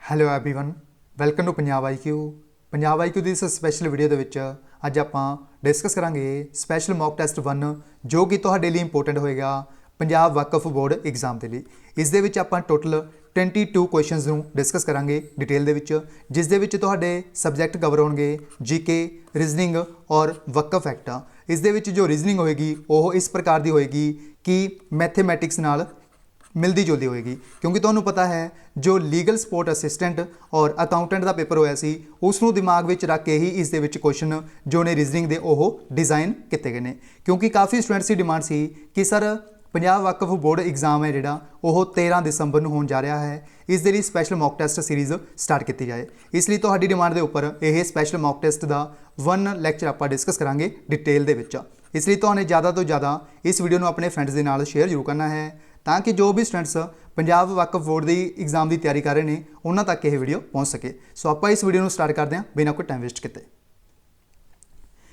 Hello everyone welcome to Punjab IQ. Punjab IQ ਦੀ ਇਸ special video ਦੇ ਵਿੱਚ ਅੱਜ ਆਪਾਂ ਡਿਸਕਸ ਕਰਾਂਗੇ ਸਪੈਸ਼ਲ ਮੌਕ ਟੈਸਟ 1 ਜੋ ਕਿ ਤੁਹਾਡੇ ਲਈ ਇੰਪੋਰਟੈਂਟ ਹੋਏਗਾ ਪੰਜਾਬ ਵਕਫ ਬੋਰਡ ਐਗਜ਼ਾਮ ਦੇ ਲਈ। ਇਸ ਦੇ ਵਿੱਚ ਆਪਾਂ ਟੋਟਲ 22 ਕੁਐਸਚਨਸ ਨੂੰ ਡਿਸਕਸ ਕਰਾਂਗੇ ਡਿਟੇਲ ਦੇ ਵਿੱਚ, ਜਿਸ ਦੇ ਵਿੱਚ ਤੁਹਾਡੇ ਸਬਜੈਕਟ ਕਵਰ ਹੋਣਗੇ ਜੀਕੇ, ਰੀਜ਼ਨਿੰਗ ਔਰ ਵਕਫ ਐਕਟ। ਇਸ ਦੇ ਵਿੱਚ ਜੋ ਰੀਜ਼ਨਿੰਗ ਹੋਏਗੀ ਉਹ ਇਸ ਪ੍ਰਕਾਰ ਦੀ ਹੋਏਗੀ ਕਿ ਮੈਥਮੈਟਿਕਸ ਨਾਲ मिलती जुलती होएगी, क्योंकि तुहानू पता है जो लीगल सपोर्ट असिस्टेंट और अकाउंटेंट का पेपर होया सी उसनू दिमाग में रख के ही इस दे विच क्वेश्चन जो ने रीजनिंग दे ओह डिज़ाइन किए गए हैं। क्योंकि काफ़ी स्टूडेंट्स की डिमांड सी कि सर पंजाब वकफ बोर्ड एग्जाम है जिहड़ा ओह 13 दिसंबर नूं होण जा रहा है, इस दे लई special mock test series start की जाए। इसलिए तुहाडी डिमांड के उपर यह स्पैशल मॉक टेस्ट का 1 लैक्चर आपां डिस्कस करांगे डिटेल दे विच। इसलिए तुहानूं ज़्यादा तो ज़्यादा इस वीडियो को अपने फ्रेंड्स के नाल शेयर जरूर करना है ताकि जो भी स्टूडेंट्स पंजाब वकफ बोर्ड की एग्जाम की तैयारी कर रहे हैं उन्होंने तक यह वीडियो पहुँच सके। सो आप इस वीडियो को स्टार्ट करते हैं बिना कोई टाइम वेस्ट किए।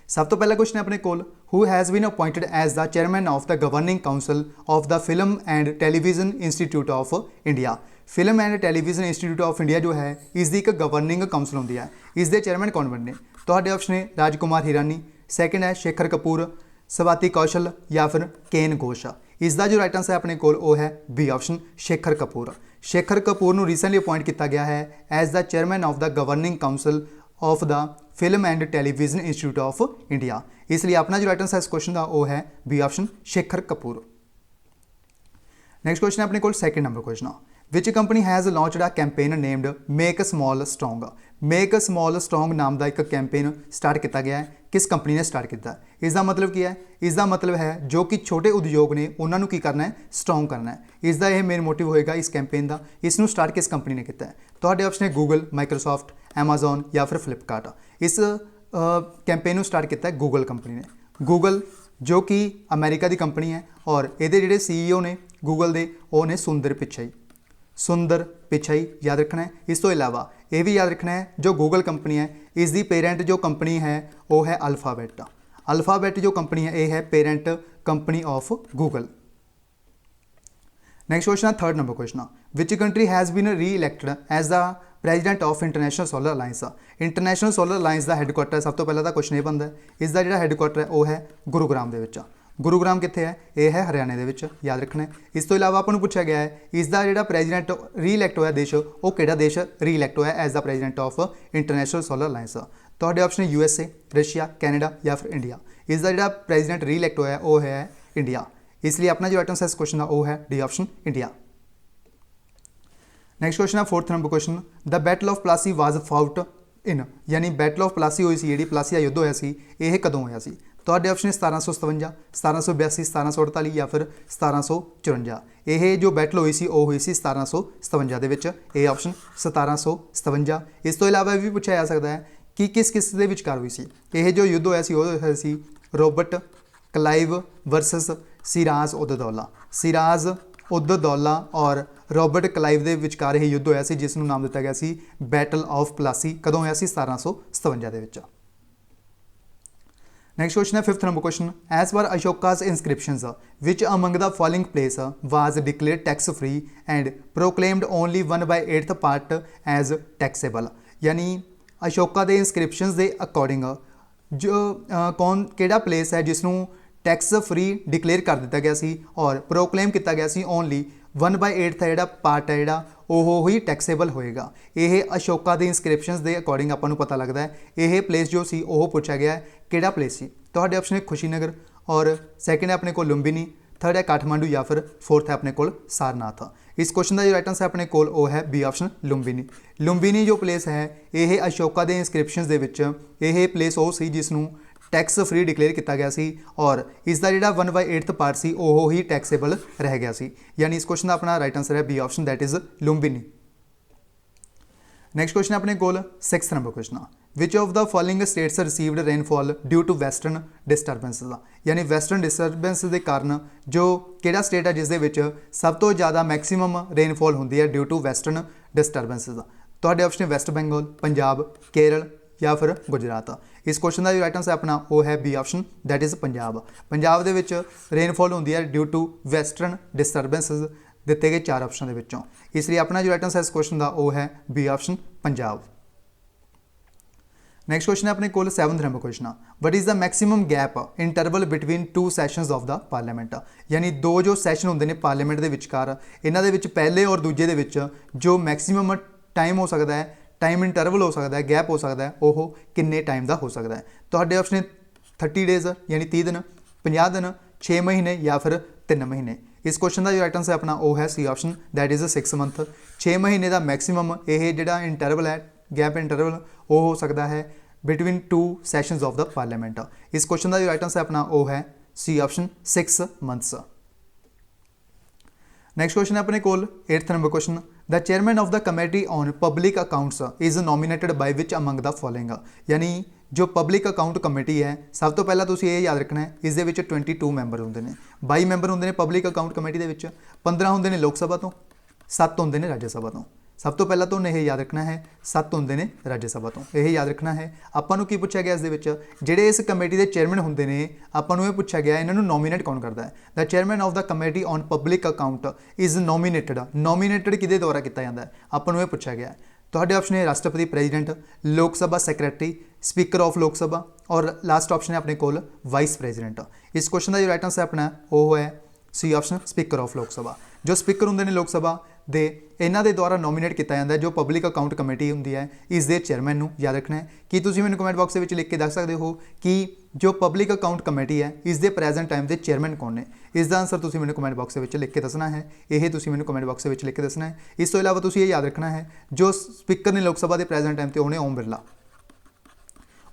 सब तो पहला क्वेश्चन है अपने कोल, who has been appointed as the chairman of the governing council of the film and television institute of India. Film and television institute of India जो है इसकी एक गवर्निंग काउंसिल होंगी है, इसके चेयरमैन कौन बनने? तो ऑप्शन है राजकुमार हिरानी, सैकेंड है शेखर कपूर, स्वाति कौशल या फिर केन घोष। इसका जो राइट आंसर है अपने कोल वो है बी ऑप्शन शेखर कपूर। शेखर कपूर को रिसेंटली अपॉइंट किया गया है as the chairman of the governing council of the film and television institute of India. इसलिए अपना जो राइट आंसर है इस क्वेश्चन का वो है B option Shekhar Kapur. Next question है अपने कोल second number question, which company has launched a campaign named make small strong. Make small strong नाम का एक कैंपेन स्टार्ट किया गया है, किस कंपनी ने स्टार्ट किया? इसका मतलब क्या है? इसका मतलब है जो कि छोटे उद्योग ने उन्होंने की करना है, स्ट्रोंग करना है। इसका यह मेन मोटिव होएगा इस कैंपेन का। इसनू स्टार्ट किस कंपनी ने किया है? तो ऑप्शन है गूगल, माइक्रोसॉफ्ट, एमाजोन या फिर फ्लिपकार्ट। इस कैंपेन को स्टार्ट किया है गूगल कंपनी ने। गूगल जो कि अमेरिका की कंपनी है और ये जोड़े CEO ने गूगल के वो ने सुंदर पिचाई। सुंदर पिचाई याद रखना है। इस तो इलावा ये भी याद रखना है जो गूगल कंपनी है इसकी पेरेंट जो कंपनी है वो है अल्फाबेट। अल्फाबेट जो कंपनी है ये है parent company of Google. Next question है third number question, which country has been reelected as the president of international solar alliance. International solar alliance का हैडकुआटर सब तो पहला तो क्वेश्चन ये बनता है इसका जो हैडकुआटर है वो है गुरुग्राम के। गुरुग्राम कितने है? ये है हरियाणे के, याद रखना है। इस तो इलावा आपको पूछा गया है इसका जो प्रेजिडेंट री इलैक्ट होया देश वो किहड़ा देश री इलैक्ट होया as the president of international solar alliance. तो ऑप्शन है USA, रशिया, कैनेडा या फिर इंडिया। इसका जो प्रेजिडेंट री इलैक्ट होया वो है इंडिया। इसलिए अपना जो आइटम है इस क्वेश्चन का वो है D option India. Next question है fourth number question, the battle of Plassey was fought in, यानी बैटल ऑफ प्लासी हुई सी जी प्लासी का युद्ध होया सी यह कदों होया सी? तो ऑप्शन है 1757, 1782, 1748 या फिर 1754। यह जो बैटल हुई सी वो हुई सी 1757 के विच, ए ऑप्शन 1757। इस तो इलावा भी पूछा जा सकता है कि किस किस के विचकार हुई सी? यह जो युद्ध होया सी वो होया सी Robert Clive versus Siraj ud Daulah. Siraj ud Daula और रॉबर्ट क्लाइव के विचकार यह युद्ध होया सी जिसनूं नाम दिता गया सी बैटल ऑफ प्लासी। कदों होया सी? 1757 के विच। नेक्स्ट क्वेश्चन है fifth number question, as per Ashoka's inscriptions which among the following place was declare tax free and proclaimed only 1/8 part as taxable. यानी अशोका के इंस्क्रिप्शंस के अकॉर्डिंग जो कौन केड़ा प्लेस है जिसनों टैक्स फ्री डिक्लेयर कर दिता गया सी और प्रोक्लेम किया गया सी ओनली 1/8 का जोड़ा पार्ट है जोड़ा वो ही टैक्सेबल होएगा। यह अशोका के इंस्क्रिप्शंस के अकॉर्डिंग आपको पता लगता है। यह प्लेस जो सी वो पूछा गया है किहड़ा प्लेस सी? तो ऑप्शन है खुशीनगर और सैकेंड है अपने को लुंबिनी, थर्ड है काठमांडू या फिर फोर्थ है अपने को सारनाथ। इस क्वेश्चन का जो राइट आंसर है अपने को वो है बी ऑप्शन लुंबिनी। लुंबिनी जो प्लेस है यह अशोका के इंस्क्रिप्शंस के विच यह प्लेस वो सी जिसनों टैक्स फ्री डिक्लेयर किया गया सी और इसका जो 1/8 पार्ट सी वो ही टैक्सेबल रह गया सी। यानी इस क्वेश्चन का अपना राइट आंसर है B option that is Lumbini. Next question अपने कोल sixth number question, which of the following states received rainfall due to western disturbances. यानी वैसटर्न डिस्टर्बेंस के कारण जो किहड़ा स्टेट है जिसदे विच सब तो ज़्यादा मैक्सीमम रेनफॉल होंदी है ड्यू टू वैसटर्न डिस्टर्बेंसिस। तो ऑप्शन वैस्ट बंगाल, पंजाब, केरल या फिर गुजरात। इस क्वेश्चन का जो राइट आंसर अपना वो है B option that is Punjab. Punjab के रेनफॉल होंदी है ड्यू टू वैसटर्न डिस्टर्बेंसिस ਦਿੱਤੇ ਗਏ 4 ਆਪਸ਼ਨ ਦੇ ਵਿੱਚੋਂ। ਇਸ ਲਈ ਆਪਣਾ ਜੋ ਰਾਈਟ ਆਨਸਰ ਇਸ ਕੁਐਸਚਨ ਦਾ ਉਹ ਹੈ B option Punjab. Next question ਹੈ ਆਪਣੇ ਕੋਲ 7th ਨੰਬਰ ਕੁਐਸਚਨ ਆ, what is the maximum gap interval between 2 sessions of the parliament. ਯਾਨੀ ਦੋ ਜੋ ਸੈਸ਼ਨ ਹੁੰਦੇ ਨੇ ਪਾਰਲੀਮੈਂਟ ਦੇ ਵਿਚਕਾਰ, ਇਹਨਾਂ ਦੇ ਵਿੱਚ ਪਹਿਲੇ ਔਰ ਦੂਜੇ ਦੇ ਵਿੱਚ ਜੋ ਮੈਕਸਿਮਮ ਟਾਈਮ ਹੋ ਸਕਦਾ ਹੈ, ਟਾਈਮ ਇੰਟਰਵਲ ਹੋ ਸਕਦਾ ਹੈ, ਗੈਪ ਹੋ ਸਕਦਾ ਹੈ, ਉਹ ਕਿੰਨੇ ਟਾਈਮ ਦਾ ਹੋ ਸਕਦਾ ਹੈ। ਤੁਹਾਡੇ ਆਪਸ਼ਨ ਹੈ 30 ਡੇਜ਼ ਯਾਨੀ 30 ਦਿਨ, 50 ਦਿਨ, 6 ਮਹੀਨੇ ਜਾਂ ਫਿਰ 3 ਮਹੀਨੇ। ਇਸ ਕੁਐਸਚਨ ਦਾ ਜੋ ਰਾਈਟ ਆਨਸਰ ਆਪਣਾ ਉਹ ਹੈ C option that is 6 month. 6 ਮਹੀਨੇ ਦਾ ਮੈਕਸਿਮਮ ਇਹ ਜਿਹੜਾ ਇੰਟਰਵਲ ਹੈ, ਗੈਪ ਇੰਟਰਵਲ, ਉਹ ਹੋ ਸਕਦਾ ਹੈ between 2 sessions of the parliament. ਇਸ ਕੁਐਸਚਨ ਦਾ ਜੋ ਰਾਈਟ ਆਨਸਰ ਆਪਣਾ ਉਹ ਹੈ C option 6 months. Next question ਹੈ ਆਪਣੇ ਕੋਲ 8th number question, the chairman of the committee on public accounts is nominated by which among the following. ਯਾਨੀ ਜੋ ਪਬਲਿਕ ਅਕਾਊਂਟ ਕਮੇਟੀ ਹੈ, ਸਭ ਤੋਂ ਪਹਿਲਾਂ ਤੁਸੀਂ ਇਹ ਯਾਦ ਰੱਖਣਾ ਹੈ ਇਸ ਦੇ ਵਿੱਚ 22 ਮੈਂਬਰ ਹੁੰਦੇ ਨੇ, 22 ਮੈਂਬਰ ਹੁੰਦੇ ਨੇ ਪਬਲਿਕ ਅਕਾਊਂਟ ਕਮੇਟੀ ਦੇ ਵਿੱਚ, 15 ਹੁੰਦੇ ਨੇ ਲੋਕ ਸਭਾ ਤੋਂ, 7 ਹੁੰਦੇ ਨੇ ਰਾਜ ਸਭਾ ਤੋਂ। ਸਭ ਤੋਂ ਪਹਿਲਾਂ ਤੁਹਾਨੂੰ ਇਹ ਯਾਦ ਰੱਖਣਾ ਹੈ 7 ਹੁੰਦੇ ਨੇ ਰਾਜ ਸਭਾ ਤੋਂ, ਇਹ ਯਾਦ ਰੱਖਣਾ ਹੈ। ਆਪਾਂ ਨੂੰ ਕੀ ਪੁੱਛਿਆ ਗਿਆ ਇਸ ਦੇ ਵਿੱਚ, ਜਿਹੜੇ ਇਸ ਕਮੇਟੀ ਦੇ ਚੇਅਰਮੈਨ ਹੁੰਦੇ ਨੇ, ਆਪਾਂ ਨੂੰ ਇਹ ਪੁੱਛਿਆ ਗਿਆ ਇਹਨਾਂ ਨੂੰ ਨੋਮੀਨੇਟ ਕੌਣ ਕਰਦਾ ਹੈ। The chairman of the committee on public account is nominated. Nominated ਕਿਹਦੇ ਦੁਆਰਾ ਕੀਤਾ ਜਾਂਦਾ ਹੈ, ਆਪਾਂ ਨੂੰ ਇਹ ਪੁੱਛਿਆ ਗਿਆ। ਤੁਹਾਡੇ ਆਪਸ਼ਨ ਹੈ ਰਾਸ਼ਟਰਪਤੀ ਪ੍ਰੈਜ਼ੀਡੈਂਟ, ਲੋਕ ਸਭਾ ਸੈਕਟਰੀ, ਸਪੀਕਰ ਆਫ ਲੋਕ ਸਭਾ ਔਰ ਲਾਸਟ ਆਪਸ਼ਨ ਹੈ ਆਪਣੇ ਕੋਲ ਵਾਈਸ ਪ੍ਰੈਜ਼ੀਡੈਂਟ। ਇਸ ਕੁਐਸਚਨ ਦਾ ਜੋ ਰਾਈਟ ਆਨਸਰ ਆਪਣਾ ਉਹ ਹੈ ਸੀ ਆਪਸ਼ਨ ਸਪੀਕਰ ਆਫ ਲੋਕ ਸਭਾ। ਜੋ ਸਪੀਕਰ ਹੁੰਦੇ ਨੇ ਲੋਕ ਸਭਾ ਦੇ, ਇਹਨਾਂ ਦੇ ਦੁਆਰਾ ਨੋਮੀਨੇਟ ਕੀਤਾ ਜਾਂਦਾ ਹੈ ਜੋ ਪਬਲਿਕ ਅਕਾਊਂਟ ਕਮੇਟੀ ਹੁੰਦੀ ਹੈ, ਇਸ ਦੇ ਚੇਅਰਮੈਨ ਨੂੰ ਯਾਦ ਰੱਖਣਾ ਹੈ। ਕੀ ਤੁਸੀਂ ਮੈਨੂੰ ਕਮੈਂਟ ਬਾਕਸ ਦੇ ਵਿੱਚ ਲਿਖ ਕੇ ਦੱਸ ਸਕਦੇ ਹੋ ਕਿ ਜੋ ਪਬਲਿਕ ਅਕਾਊਂਟ ਕਮੇਟੀ ਹੈ ਇਸ ਦੇ ਪ੍ਰੈਜ਼ੈਂਟ ਟਾਈਮ ਦੇ ਚੇਅਰਮੈਨ ਕੌਣ ਨੇ? ਇਸ ਦਾ ਆਨਸਰ ਤੁਸੀਂ ਮੈਨੂੰ ਕਮੈਂਟ ਬਾਕਸ ਦੇ ਵਿੱਚ ਲਿਖ ਕੇ ਦੱਸਣਾ ਹੈ। ਇਹ ਤੁਸੀਂ ਮੈਨੂੰ ਕਮੈਂਟ ਬਾਕਸ ਦੇ ਵਿੱਚ ਲਿਖ ਕੇ ਦੱਸਣਾ ਹੈ। ਇਸ ਤੋਂ ਇਲਾਵਾ ਤੁਸੀਂ ਇਹ ਯਾਦ ਰੱਖਣਾ ਹੈ ਜੋ ਸਪੀਕਰ ਨੇ ਲੋਕ ਸਭਾ ਦੇ ਪ੍ਰੈਜ਼ੈਂਟ ਟਾਈਮ ਤੇ ਉਹ ਨੇ ਓਮ ਬਿਰਲਾ,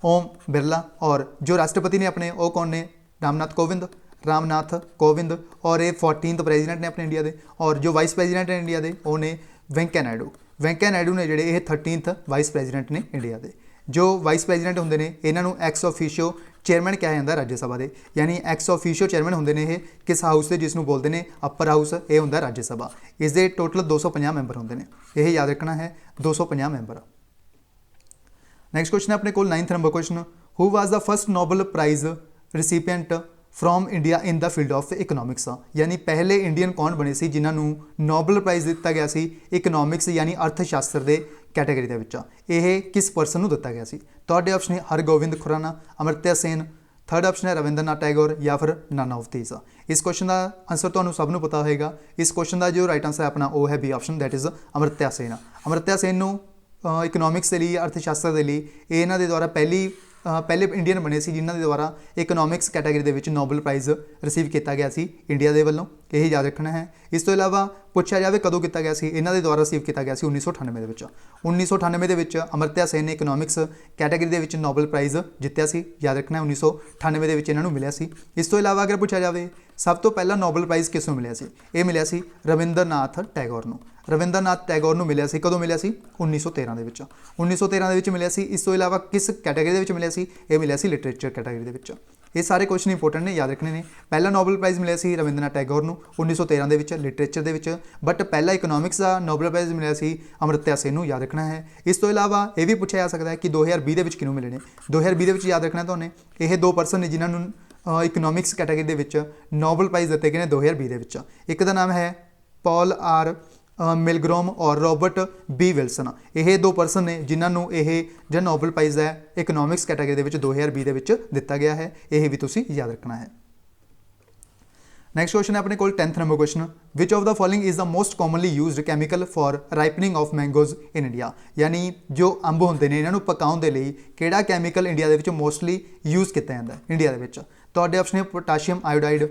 ਓਮ ਬਿਰਲਾ। ਔਰ ਜੋ ਰਾਸ਼ਟਰਪਤੀ ਨੇ ਆਪਣੇ ਉਹ ਕੌਣ ਨੇ? ਰਾਮਨਾਥ ਕੋविंद और ये 14th ਪ੍ਰੈਜ਼ੀਡੈਂਟ ਨੇ ਆਪਣੇ ਇੰਡੀਆ ਦੇ। ਔਰ ਜੋ ਵਾਈਸ ਪ੍ਰੈਜ਼ੀਡੈਂਟ ਨੇ ਇੰਡੀਆ ਦੇ ਉਹ ਨੇ ਵੈਂਕਈਆ ਨਾਇਡੂ ਨੇ, ਜਿਹੜੇ ਇਹ 13th ਵਾਈਸ ਪ੍ਰੈਜ਼ੀਡੈਂਟ ਨੇ ਇੰਡੀਆ ਦੇ। ਜੋ ਵਾਈਸ ਪ੍ਰੈਜ਼ੀਡੈਂਟ ਹੁੰਦੇ ਨੇ ਇਹਨਾਂ ਨੂੰ ਐਕਸ ਆਫੀਸ਼ੀਓ ਚੇਅਰਮੈਨ ਕਿਹਾ ਜਾਂਦਾ ਰਾਜ ਸਭਾ ਦੇ, ਯਾਨੀ ਐਕਸ ਆਫੀਸ਼ੀਓ ਚੇਅਰਮੈਨ ਹੁੰਦੇ ਨੇ ਇਹ ਕਿਸ ਹਾਊਸ ਦੇ, ਜਿਸ ਨੂੰ ਬੋਲਦੇ ਨੇ ਅਪਰ ਹਾਊਸ, ਇਹ ਹੁੰਦਾ ਰਾਜ ਸਭਾ। ਇਸ ਦੇ ਟੋਟਲ 250 ਮੈਂਬਰ ਹੁੰਦੇ ਨੇ, ਇਹ ਯਾਦ ਰੱਖਣਾ ਹੈ 250 ਮੈਂਬਰ। ਨੈਕਸਟ ਕੁਐਸਚਨ ਹੈ ਆਪਣੇ ਕੋਲ 9th ਨੰਬਰ question, who was the first Nobel prize recipient from India in the field of economics. यानी पहले इंडियन कौन बने सी जिन्होंने नोबल प्राइज़ दिता गया सी इकनॉमिक्स यानी अर्थशास्त्र के कैटेगरी के, यह किस परसन को दिता गया सी? तुहाडे ऑप्शन है हरगोबिंद खुराना, अमर्त्य सेन, थर्ड ऑप्शन है रविंद्रनाथ टैगोर या फिर नन ऑफ दीज। इस क्वेश्चन का आंसर तो सब नूं पता होगा। इस क्वेश्चन का जो राइट आंसर है अपना वो है B option that is Amartya Sen. Amartya Sen नूं इकनॉमिक्स के लिए, अर्थशास्त्र के लिए इन्हां दे द्वारा पहले इंडियन बने सी जिन्हां दे द्वारा इकनॉमिक्स कैटेगरी दे विच नोबल प्राइज़ रिसीव किया गया सी इंडिया के वलों, यही याद रखना है। इस तो इलावा पूछा जाए कदों किया गया सी, इन्हां दे द्वारा रिसीव किया गया सी 1998 दे विच। 1998 दे विच अमर्त्य सेन ने इकनॉमिक्स कैटेगरी दे विच नोबल प्राइज़ जित्तिया सी, याद रखना है 1998 दे विच इन्हां नूं मिलिया सी। इस तो इलावा अगर पूछा जाए सब तो पहला नोबल प्राइज़ किस नूं मिलिया सी, ये मिलिया सी रविंद्रनाथ टैगोर नूं। रविंद्रनाथ टैगोर नूं मिलिया सी, कदों मिलिया सी? 1913 दे विच। 1913 दे विच मिलिया सी। इस तो इलावा किस कैटेगरी दे विच मिलिया सी? ये मिलिया सी लिटरेचर कैटेगरी दे विच। ये सारे क्वेश्चन इंपोर्टेंट ने, याद रखने ने। पहला नोबल प्राइज़ मिलिया सी रविंद्रनाथ टैगोर नूं 1913 दे विच लिटरेचर दे विच, बट पहला इकनॉमिक्स का नोबल प्राइज़ मिलिया सी अमर्त्य सेन नूं, याद रखना है। इस तो इलावा ये भी पूछा जा सकता है कि 2020 दे विच किहनूं मिले ने। 2020 दे विच याद रखना तुहाने ये 2 परसन ने जिन्हां नूं इकनॉमिक्स कैटेगरी दे विच नोबल प्राइज़ दिते गए ने 2020 दे विच। एक दा नाम है पॉल आर मिलग्रोम और रॉबर्ट बी विल्सन। ये 2 परसन ने जिन्होंने यह जो नोबल प्राइज़ है इकनॉमिक्स कैटेगरी के 2020 के दिता गया है, यह भी तुसी याद रखना है। नैक्सट क्वेश्चन है अपने को 10th number question, which of the following is the most commonly used chemical for ripening of mangoes in India. यानी जो अंब होंगे ने इन्हों पकाने के लिए किहड़ा कैमिकल इंडिया के मोस्टली यूज़ किया जाता है इंडिया के? तुहाडे ऑप्शन है पोटाशियम आयोडाइड,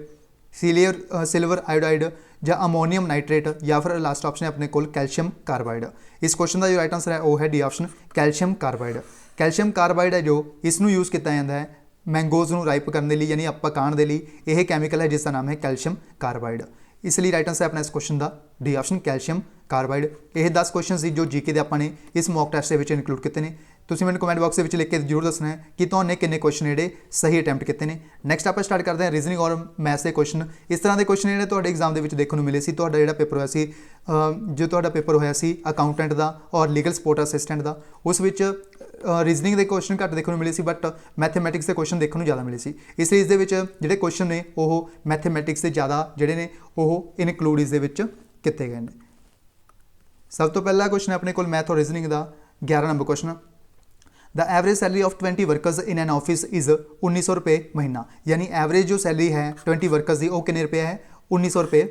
सिल्वर आयोडाइड या अमोनीयम नाइट्रेट या फिर लास्ट ऑप्शन है अपने को कैल्शियम कार्बाइड। इस क्वेश्चन का जो राइट आंसर है वो है D option calcium carbide. Calcium carbide है जो इसनूं यूज़ किया जाता है मैंगोज नूं राइप करने लिए यानी पकाने के लिए, यह कैमिकल है जिसका नाम है कैल्शियम कार्बाइड। इसलिए राइट आंसर है अपना इस क्वेश्चन का डी ऑप्शन कैल्शियम कार्बाइड। यह 10 क्वेश्चन सी जो जीके के आपने इस मॉक टेस्ट के इनकलूड किए हैं। तुसीं मैंने कमेंट बॉक्स में लिख के जरूर दसना है कि तुहाने किन्ने क्वेश्चन जिहड़े सही अटैम्प्ट किए हैं। नैक्सट आप स्टार्ट करते हैं रीजनिंग और मैथ्स के क्वेश्चन। इस तरह के क्वेश्चन जिहड़े तुहाडे एग्जाम के देखने को मिले सी। तुहाडा जिहड़ा पेपर होया सी जो तुहाडा पेपर होया सी अकाउंटेंट का और लीगल सपोर्ट असिस्टेंट का, उस विच रीजनिंग के क्वेश्चन घट देखने को मिले सी बट मैथेमैटिक्स के क्वेश्चन देखने को ज़्यादा मिले सी। इसलिए इस दे विच जिहड़े क्वेश्चन ने वो मैथेमैटिक्स के ज़्यादा जिहड़े ने वो इनकलूड इस दे विच किए गए हैं। सब तो पहला क्वेश्चन है अपने को मैथ और रीजनिंग का 11 number question. The average salary of 20 workers in an office is 1900 रुपये महीना, यानी एवरेज जो सैलरी है 20 वर्कर्स की वो कितने रुपये है 1900 रुपये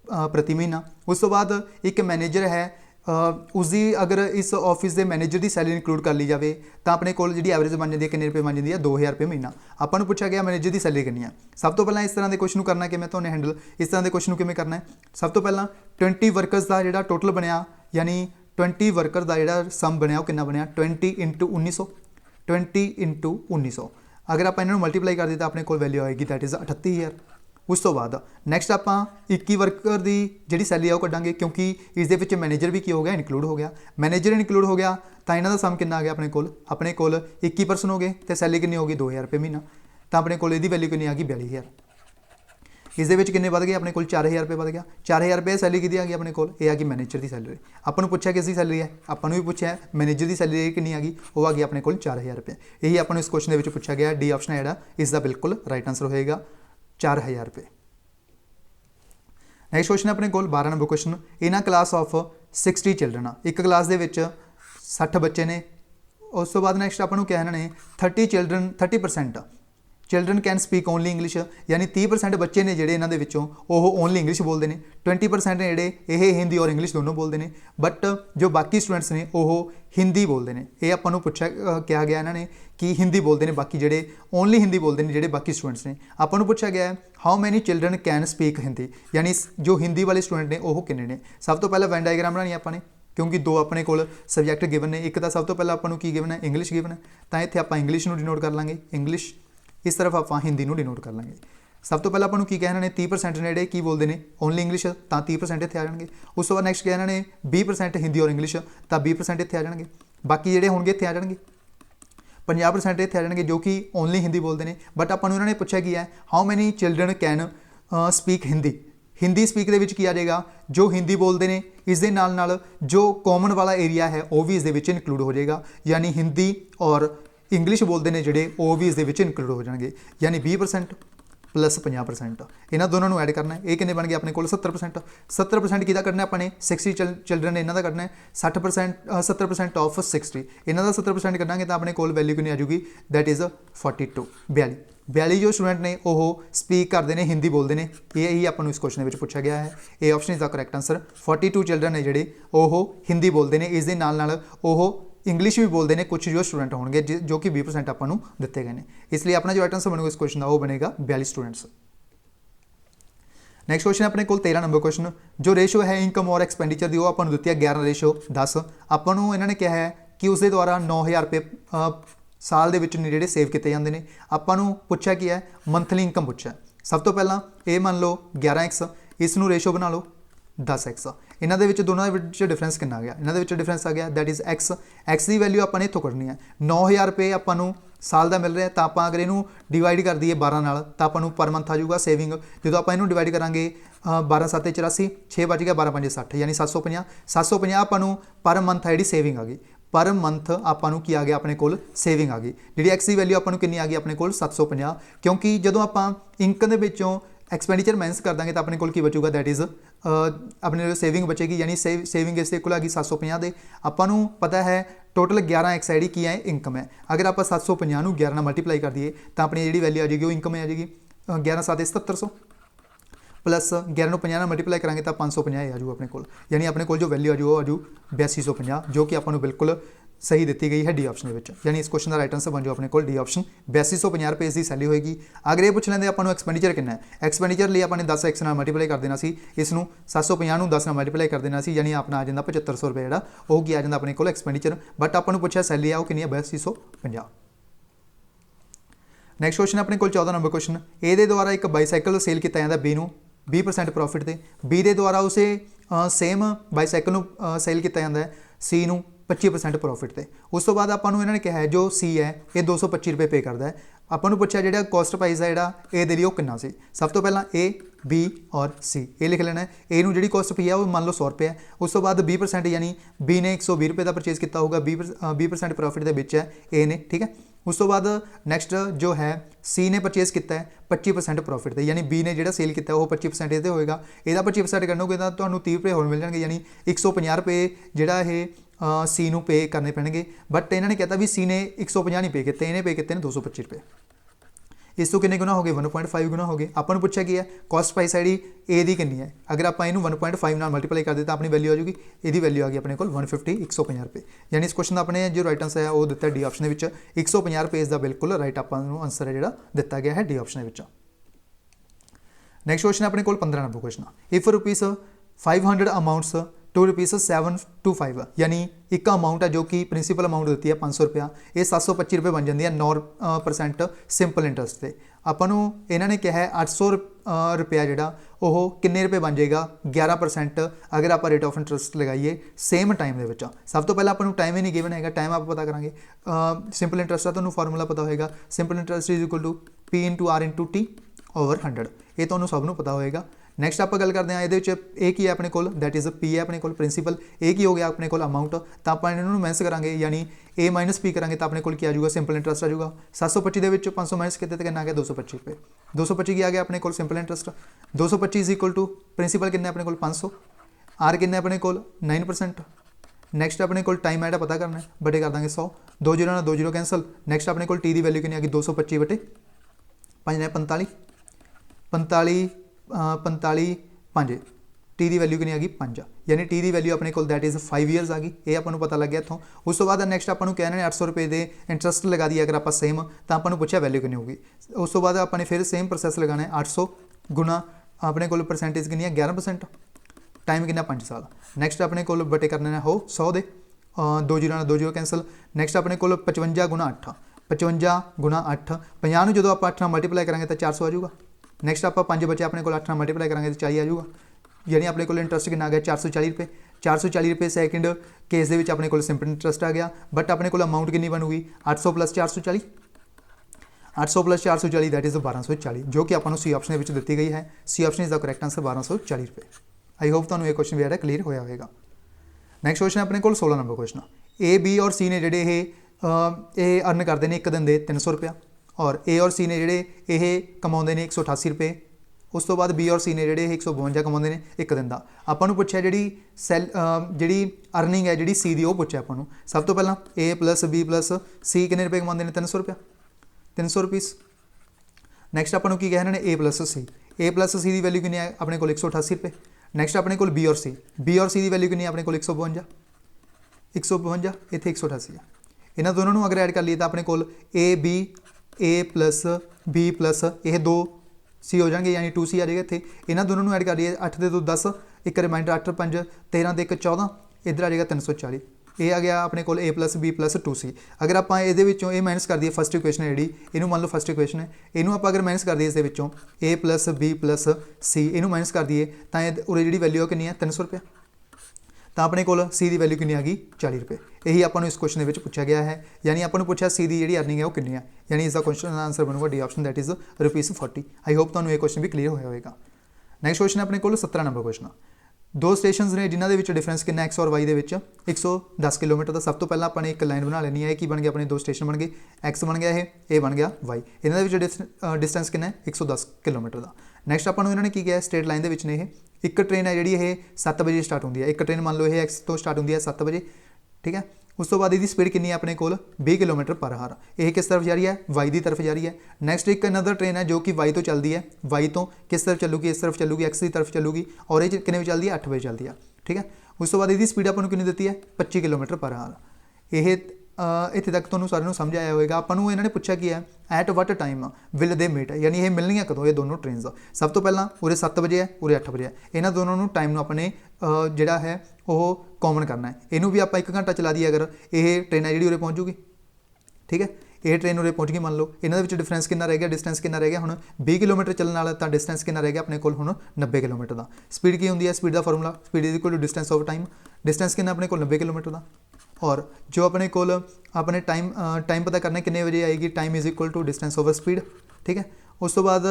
प्रति महीना। उस तो बाद एक मैनेजर है उसकी अगर इस ऑफिस के मैनेजर की सैलरी इंक्लूड कर ली जाए तो अपने को जी एवरेज बन जाती है कितने रुपये बन जाती है 2000 रुपये महीना। आपको पूछा गया मैनेजर की सैलरी कितनी है। सब तो पहला इस तरह के क्वेश्चन करना कि मैं तो हैंडल इस तरह के क्वेश्चन किमें करना है। सब तो पहला 20 वर्कर्स का जो टोटल बनया यानी 20 वर्कर का जो सम बनया वो कितना बनया 20 इंटू 1900 20 इंटू 1900। अगर आप इन्होंने मल्टीप्लाई कर दी तो अपने को वैल्यू आएगी दैट इज़ 38000। उस तो बाद नैक्सट आप 21 वर्कर की जी सैलरी है वो कटांगे क्योंकि इस मैनेजर भी हो गया इंक्लूड हो गया। मैनेजर इंक्लूड हो गया तो इन्हों का सम कितना आ गया अपने को 21% हो गए तो सैलरी कितनी होगी 2000 रुपये महीना। तो अपने को वैल्यू कितनी आ गई 42000। इस कितने बढ़ गए अपने को 4000 रुपये बढ़ गया। 4000 रुपये सैलरी कितनी आ गई अपने को आ गई मैनेजर की सैलरी। आपको पूछा किसकी सैलरी है आपको भी पूछा मैनेजर की सैलरी कितनी आ गई वो आ गई अपने को 4000 रुपये। यही आपको इस क्वेश्चन के पूछा गया डी ऑप्शन है जोड़ा इसका बिल्कुल राइट आंसर होएगा 4000 रुपये। नैक्सट क्वेश्चन अपने को 12 number question. In a class of 60 children एक क्लास के 60 बच्चे ने। उस तो बाद नैक्सट आपको क्या इन्होंने 30% children can speak only English, यानी 30% बच्चे ने जोड़े इन्होंने ओनली इंग्लिश बोलते हैं। 20% ने जोड़े हिंदी और इंग्लिश दोनों बोलते हैं। बट जो बाकी स्टूडेंट्स ने वो हिंदी बोलते हैं। ये आपको पूछा कहा गया इन्होंने कि हिंदी बोलते हैं बाकी जोड़े ओनली हिंदी बोलते हैं जोड़े बाकी स्टूडेंट्स ने। आपको पूछा गया है how many children can speak Hindi, यानी जो हिंदी वाले स्टूडेंट ने वो कितने ने। सब तो पहला वैन डायग्राम बनानी आपने क्योंकि दो अपने को सबजैक्ट गिवन ने। एक तो सब तो पहला आपको की गिवन है इंग्लिश गिवन है तो इतने आप इंग्लिश को डिनोट कर लेंगे इंग्लिश, इस तरफ आप हिंदी को डिनोट कर लेंगे। सब तो पहला आपको की कहना ने 30% ने की बोलते हैं ओनली इंग्लिश तो 30% इतने आ जाएंगे। उस तो बाद नैक्सट कहना ने 20% हिंदी और इंग्लिश तो 20% इतने आ जाएंगे। बाकी जोड़े होंगे इतने आ जाएंगे 50% इतने आ जाएंगे जो कि ओनली हिंदी बोलते हैं। बट आपको उन्होंने पूछा कि है how many children can speak Hindi. Hindi speak के की आ जाएगा जो हिंदी बोलते हैं इस दे नाल जो कॉमन वाला एरिया है वो भी इस इंक्लूड हो जाएगा, यानी हिंदी और इंग्लिश बोलते हैं जोड़े वो भी इस इंक्लूड हो जाएंगे। यानी 20% प्लस 50% इन्होंने दोनों को ऐड करना है। ये कितने बन गए अपने को 70%। 70% किदा करना अपने 60 चिल्ड्रन इन्हों का करना है 70% ऑफ 60 इन्हों का 70% करेंगे तो अपने को वैल्यू कितनी आ जाएगी दैट इज़ 42 42 जो स्टूडेंट ने वो स्पीक करते हैं हिंदी बोलते हैं। यही आपको इस क्वेश्चन में पूछा गया है। A option is the correct answer. 42 children ने जोड़े वो हिंदी बोलते हैं इस इंग्लिश भी बोलते हैं कुछ जो स्टूडेंट होंगे जो कि 20% आपको दिते गए हैं। इसलिए अपना जो राइट आंसर बनेगा इस क्वेश्चन का वो बनेगा 42 स्टूडेंट्स। नैक्सट क्वेश्चन अपने को 13 नंबर क्वेश्चन। जो रेशो है इनकम और एक्सपेंडिचर की वो आपको दी है 11:10। आपको इन्होंने कहा है कि उसके द्वारा 9000 रुपये साल के जोड़े सेव किए जाते हैं। आपको पूछा कि है मंथली इनकम पूछा। सब तो पहला ये मान लो 11x इसनों रेशो बना लो 10x। इन्हों के दोनों के डिफरेंस कितना आ गया इन्हों के डिफरेंस आ गया दैट इज़ x। x की वैल्यू आपने इतों करनी है 9000 रुपये आपको साल का मिल रहा है तो आप अगर इनू डिवाइड कर दीए 12 नाल तो आपको पर मंथ आ जाऊगा सेविंग। जो आप इनू डिवाइड करा 12 7 84 6 बच गया 12 5 60 यानी 750 750 आपको पर मंथ है जी सेविंग आ गई। पर मंथ आपको की आ गया अपने को सेविंग आ गई जी। एक्स की वैल्यू आपको कितनी आ गई अपने को 750 क्योंकि जो आप इनकम के विचों एक्सपेंडिचर माइनस कर देंगे तो अपने को बचूगा दैट इज़ अपने सेविंग बचेगी यानी सेविंग इससे कुल आ गई 750 के। आपको पता है टोटल 11x आई की है इनकम है। अगर आप 750 को 11 मल्टीप्लाई कर दिए तो अपनी जी वैल्यू आ जाएगी वो इनकम आ जाएगी 11 7 7700 प्लस 11 50 मल्टीप्लाई करेंगे तो 550 आ जाऊ अपने को, यानी अपने को जो वैल्यू आ जाऊ आ जाऊ 8250 जो कि आपको बिल्कुल सही दी गई है डी ऑप्शन में। यानी इस क्वेश्चन का राइट आंसर बन जाओ अपने को डी ऑप्शन 8250 रुपये इसकी सैलरी होगी। अगर ये पूछ लेंगे आपको एक्सपेंडिचर कितना है एक्सपेंडिचर लिए आपने 10x मल्टीप्लाई कर देना सी इसनों 750 10 मल्टीप्लाई कर देना सी यानी अपना आ जाता 7500 रुपये जोड़ा वो की आ जाता अपने को एक्सपेंडिचर। बट आपको पूछा सैलरी है वो कितनी है 8250। नैक्सट क्वेश्चन अपने को 14 नंबर क्वेश्चन। ए द्वारा एक बाईसाइकिल सेल किया जाता बी को 20% प्रॉफिट से। बी के द्वारा उसे सेम बाईसाइकिल सेल किया जाता है सी को 25% प्रॉफिट से। उस तो बाद आपको इन्होंने कहा है जो सी है ये 225 रुपये पे करता है ਆਪਾਂ ਨੂੰ ਪੁੱਛਿਆ ਜਿਹੜਾ ਕੋਸਟ ਪ੍ਰਾइस ਹੈ ਜਿਹੜਾ ए ਦੇ ਲਈ ਉਹ ਕਿੰਨਾ ਸੀ। ਸਭ ਤੋਂ ਪਹਿਲਾਂ A B और C ਇਹ ਲਿਖ ਲੈਣਾ ਹੈ। A ਨੂੰ ਜਿਹੜੀ ਕੋਸਟ ਪਈ ਆ ਉਹ ਮੰਨ ਲਓ 100 रुपये है। उस तो बाद 20% यानी B ने 120 रुपये का परचेज किया होगा, 20% प्रॉफिट के बिच है A ने, ठीक है। उस तो बाद नैक्सट जो है C ने परचेज किया है 25% प्रॉफिट से, यानी B ने जो सेल किया वो 25% ये होएगा। यदा 25% करनोगे तो ਤੁਹਾਨੂੰ 30 रुपये होर मिल जाएंगे, यानी 150 रुपये ਜਿਹੜਾ ਇਹ C ਨੂੰ पे करने पैणगे। बट इन्होंने कहता भी C ने 150 नहीं पे किए, इन्हें पे किए 225 रुपये। इस तो कितने गुना हो गए 1.5 गुना हो गए। अपन पूछा की है कॉस्ट प्राइस है जी ए दी कितनी है, अगर आप इनू 1.5 नाल मल्टीप्लाई कर दें तो अपनी वैल्यू आ जाएगी, यदि वैल्यू आ गई अपने को 150 150 रुपये। यानी इस क्वेश्चन का अपने जो राइट आंसर है वो दिता डी ऑप्शन के 150 रुपये इसका बिल्कुल राइट आपको आंसर है जो दिता गया है डी ऑप्शन के। नैक्सट क्वेश्चन अपने को 15 number question, if rupees 500 amounts to rupees 725, यानी एक अमाउंट है जो कि प्रिंसीपल अमाउंट दी है 500 रुपया, ये 725 रुपये बन जाती है 9% सिंपल इंटरस्ट से। आपू इन्होंने कहा है 800 रुपया जोड़ा वो किन्ने रुपये बन जाएगा 11% अगर आप रेट ऑफ इंटरस्ट लगाइए सेम टाइम के। सब तो पहले आपको टाइम ही नहीं गिवन है, टाइम आप पता करेंगे। सिंपल इंटरस्ट का तो फार्मूला पता होगा, simple interest is equal to P/R/T over 100, ये तो सबनों पता होगा। नैक्सट आप गल करते हैं ये की है अपने को, दैट इज़ P है अपने को प्रिंसीपल, ए की हो गया अपने को अमाउंट, तो आप इन्होंने माइनस करांगे यानी A माइनस P करांगे तो अपने को क्या आ जाएगा सिंपल इंटरस्ट आ जाएगा। 725 के 500 माइनस कितने तो कितना आ गया 225 रुपये, 225 की आ गया अपने को simple interest. 225 is equal to principal कितने अपने को 500, आर कितने अपने को 9%। नैक्सट अपने को टाइम है पता करना है, बटे कर देंगे 100, 2 0 2 0 कैंसल। नैक्सट अपने को टी की वैल्यू कितनी आ गई 225 बटे 5 45 45 45 5, टी की वैल्यू कितनी आ गई 5, यानी टी की वैल्यू अपने को दैट इज़ 5 ईयर्स आ गई, ये आपको पता लग गया इतों। उस तो बाद नैक्सट आपको कहने 800 रुपये के इंटरस्ट लगा दिया अगर आप सेम, तो आपको पूछा वैल्यू कितनी होगी। उस तो बाद आपने फिर सेम प्रोसैस लगाना है 800 गुना अपने को परसेंटेज कितनी है 11%, टाइम कितना 5 साल। नैक्सट अपने को बटे करने हो 100 दे 2 0 2 0 कैंसल। नैक्सट अपने को 55 गुना 8, 55 गुना 8, 50 जो आप 8 मल्टीप्लाई करेंगे तो 400 आ जाऊगा। नैक्सट आप 5 बचे अपने को 8 मल्टीप्लाई करेंगे तो 40 आ जाऊगा, यानी अपने को इंटरस्ट कितना आ गया 440 रुपये। 440 रुपये सैकेंड केस के अपने को सिंपल इंटरस्ट आ गया, बट अपने को अमाउंट कितनी बनूगी 800 प्लस 440, 800 प्लस 440 दैट इज़ 1240, जो कि आपको सी ऑप्शन में दी गई है। C option is the correct answer 1240 रुपये। आई होप तुहानू ये क्वेश्चन भी क्लीयर होया होगा। नैक्सट क्वेश्चन अपने को 16 नंबर क्वेश्चन, ए बी और सी ने जोड़े ये अर्न करते हैं एक दिन के 300 रुपया, और ए और सी ने जोड़े ये कमाते हैं 188 रुपये। उस तो बाद बी और सी ने जोड़े 152 कमाते हैं एक दिन का। आपको पूछा जी सैल जी अर्निंग है जी सी की, वो पूछा आपको। सब तो पहला ए प्लस बी प्लस सी कितने रुपये कमाते हैं 300 रुपया, 300 रुपीज़। नैक्सट आपको की कहना ए प्लस सी, ए प्लस सी की वैल्यू कितनी है अपने को 188 रुपये। नैक्सट अपने को बी और सी की वैल्यू कितनी अपने को 152, 152 इतने 188 है। इन्होंने दोनों अगर ऐड कर लिए तो अपने को ए प्लस बी प्लस ये 2 सी हो जाएंगे, यानी 2 सी आ जाएगा इतने। इन्होंने दोनों ऐड कर लिए 8 दे 2 10, एक रिमाइंडर 8 5 13 दे 1 14, इधर आ जाएगा 340। ये आ गया अपने को ए प्लस बी प्लस 2 सी। अगर आप ये माइनस कर दिए फस्ट इक्वेशन जी इनू मान लो फस्ट इक्वेशन है, इनू आप अगर माइनस कर दिए इस ए प्लस बी प्लस सी इनू माइनस कर दिए तो उरे जी वैल्यू कितनी है 300 रुपया, तो अपने को सी की वैल्यू कितनी आ गई 40 रुपये। यही आपको इस क्वेश्चन में पूछा गया है, यानी आपको पूछा सी की जी अर्निंग है वो कितनी है, यानी इसका क्वेश्चन आंसर बनूगा D option that is ₹40। I hope तुहानू ये क्वेश्चन भी क्लीयर होया होगा। नैक्सट क्वेश्चन अपने को 17 नंबर क्वेश्चन, 2 स्टेशन ने जिन्हों के डिफरेंस कितना एक्स और वाई के 110 किलोमीटर का। सब तो पहले अपने एक लाइन बना लेनी है, कि बन गया अपने 2 स्टेशन बन गए, एक्स बन गया ये बन गया वाई, इन्होंने डिस्टेंस कितना 110 किलोमीटर का। नैक्सट आपको इन्होंने की किया स्ट्रेट लाइन के ने एक ट्रेन है जी 7 बजे स्टार्ट होती है, एक ट्रेन मान लो ये एक्स तो स्टार्ट होती है 7 बजे, ठीक है। उस तो बाद इसकी स्पीड कितनी है अपने को 20 किलोमीटर पर आवर, ये किस तरफ जा रही है वाई की तरफ जा रही है। नैक्सट एक अनदर ट्रेन है जो कि वाई तो चलती है, वाई तो किस तरफ चलूगी इस तरफ चलूगी एक्स की तरफ चलूगी, और ये कितने बजे चलती है 8 बजे चलती है, ठीक है। उस तो बाद इसकी स्पीड आपको कितनी दी है 25 किलोमीटर पर आवर। ये इतने तक तुहानू सारे समझ आया होगा। आपको इन्होंने पूछा कि है at what time will they meet, यानी ये मिलनियाँ कदों ये दोनों ट्रेनस। सब तो पहला उरे 7 बजे है उरे 8 बजे है, इन्होंने दोनों टाइम अपने जोड़ा है वो कॉमन करना है। इनू भी आप 1 घंटा चला दिए अगर ये ट्रेन है जी उरे पहुँचूगी, ठीक है। ये ट्रेन उरे पहुँच गई मान लो, इन्होंने डिफरेंस कितना रह गया डिस्टेंस कितना रह गया हूँ 20 किलोमीटर चलने वाला, तो डिस्टेंस कितना रह गया अपने को हूँ 90 किलोमीटर का। स्पीड की होंगी है स्पीड का formula speed is equal to distance of time, distance कितना अपने को 90 किलोमीटर का, और जो अपने कोल अपने टाइम पता करना कितने बजे आएगी, time is equal to distance over speed. ठीक है, उस तो बाद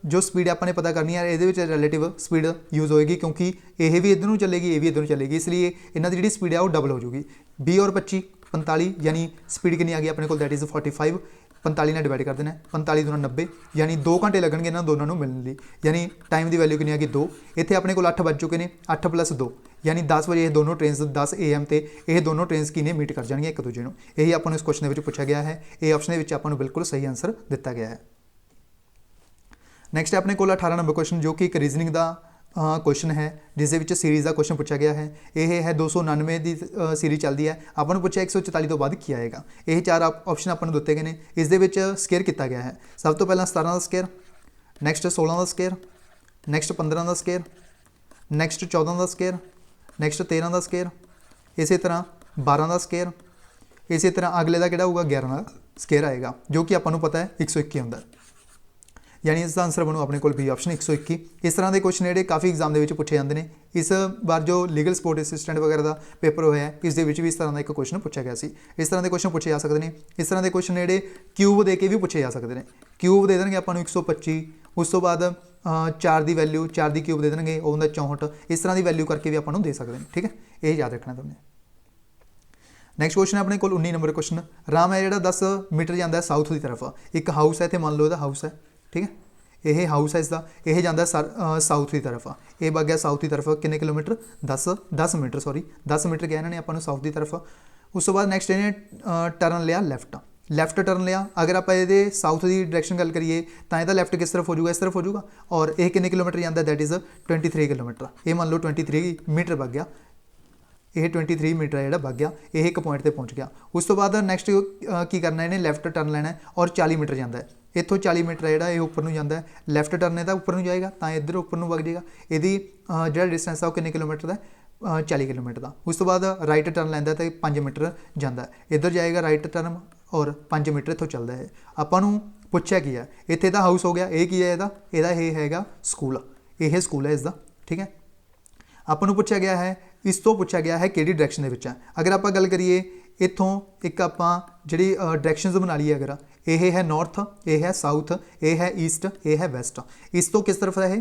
जो स्पीड आपने पता करनी है ये रिलेटिव स्पीड यूज़ होएगी, क्योंकि ये भी इधर चलेगी, ये भी इधर चलेगी, इसलिए इन्हों की जी स्पीड है वो डबल हो जाएगी। 20 और 25 45, यानी स्पीड कितनी आ गई अपने को, दैट इज़ 45। 45 ने डिवाइड कर देना, 45 दूना 90, यानी 2 घंटे लगणगे इन्होंने दोनों मिलने लिए, यानी टाइम की वैल्यू कितनी आ गई 2। इतने अपने को 8 बज चुके हैं, 8 + 2 यानी 10 बजे ये दोनों ट्रेन 10 AM ਤੇ ਇਹ ਦੋਨੋਂ ट्रेनस की ने मीट कर जाएंगे एक दूजे ਨੂੰ। यही ਆਪਾਂ ਨੂੰ ਇਸ ਕੁਐਸਚਨ ਦੇ ਵਿੱਚ ਪੁੱਛਿਆ ਗਿਆ ਹੈ, ਇਹ ਆਪਸ਼ਨ ਦੇ ਵਿੱਚ ਆਪਾਂ ਨੂੰ ਬਿਲਕੁਲ ਸਹੀ ਆਨਸਰ ਦਿੱਤਾ ਗਿਆ ਹੈ। ਨੈਕਸਟ ਆਪਣੇ ਕੋਲ 18 ਨੰਬਰ ਕੁਐਸਚਨ, ਜੋ ਕਿ ਇੱਕ ਰੀਜ਼ਨਿੰਗ ਦਾ क्वेश्चन है, जिस सीरीज़ का क्वेश्चन पूछा गया है। यह है 299 की सीरीज़ चलती है, आपको पूछा 144 तो बाद की आएगा। यह 4 ऑप्शन आपको दिते गए हैं, इस स्केयर किया गया है। सब तो पहला 17 का स्केयर, नैक्सट 16 का स्केयर, नैक्सट 15 का स्केयर, नैक्सट 14 का स्केयर, नैक्सट 13 का स्केयर, इस तरह 12 का स्केयर, इस तरह अगले का किहड़ा होगा 11 का स्केयर आएगा, जो कि आपको पता है 121 होंदा है, यानी इसका आंसर बनू अपने को बी ऑप्शन 121। इस तरह के क्वेश्चन जोड़े काफ़ी एग्जाम के पूछे जाते हैं। इस बार जो लीगल सपोर्ट असिस्टेंट वगैरह का पेपर होया है, इस भी इस तरह का एक क्वेश्चन पूछा गया सी। इस तरह के क्वेश्चन पूछे जा सकते हैं। इस तरह के क्वेश्चन जोड़े क्यूब दे के भी पूछे जा सकते हैं। क्यूब दे देंगे आपको 125, उस तो बाद 4 की वैल्यू 4 की क्यूब दे देंगे, वो होंगे 64। इस तरह की वैल्यू करके भी आपको दे सकते हैं। ठीक है, ये याद रखना तुमने। नैक्सट क्वेश्चन है अपने को 19 नंबर क्वेश्चन, राम है जो 10 मीटर जाता है साउथ की तरफ, एक हाउस है, मान लो यह हाउस है। ठीक है, यह हाउस है इसका, यह जाता साउथ की तरफ, ये वग गया साउथ की तरफ, कितने किलोमीटर 10 मीटर, सॉरी 10 मीटर गया इन्होंने आपको साउथ की तरफ। उस तो बाद नैक्सट इन्हें टर्न लिया लैफ्ट टर्न लिया। अगर आप ये साउथ की डायरैक्शन गल करिए तो यदा लैफ्ट किस तरफ हो जाऊगा, इस तरफ हो जाऊगा। और यह कितने किलोमीटर जाता है, दैट इज़ 23 किलोमीटर। ये मान लो 23 मीटर वग गया, यह 23 मीटर है जो वग गया, यह एक पॉइंट पर पहुँच गया। उस तो बाद नैक्सट की करना, इन्हें लैफ्ट टर्न लेना है और 40 मीटर जाता है। इतों 40 मीटर है जो उपर जाता है, लैफ्ट टर्न है उपर जाएगा, तो इधर उपर वग जाएगा। यदि जो डिस्टेंस है वो कितने किलोमीटर का, 40 किलोमीटर का। उस तो बाद राइट टर्न लेंदा तो 5 मीटर जाता है, इधर जाएगा राइट टर्न और 5 मीटर इतों चलता है। आपू पूछा की है, इतने का हाउस हो गया, ये की है यदा है स्कूल, यह स्कूल है इसका। ठीक है, आपू पूछा गया है, इस तो पूछा गया है किहड़ी डायरैक्शन के है। अगर आप गल करिए इतों एक आप जी डायरैक्शनस बना लीए, अगर यह है नॉर्थ, यह है साउथ, यह है ईस्ट, यह है वैस्ट। इस तो किस तरफ है,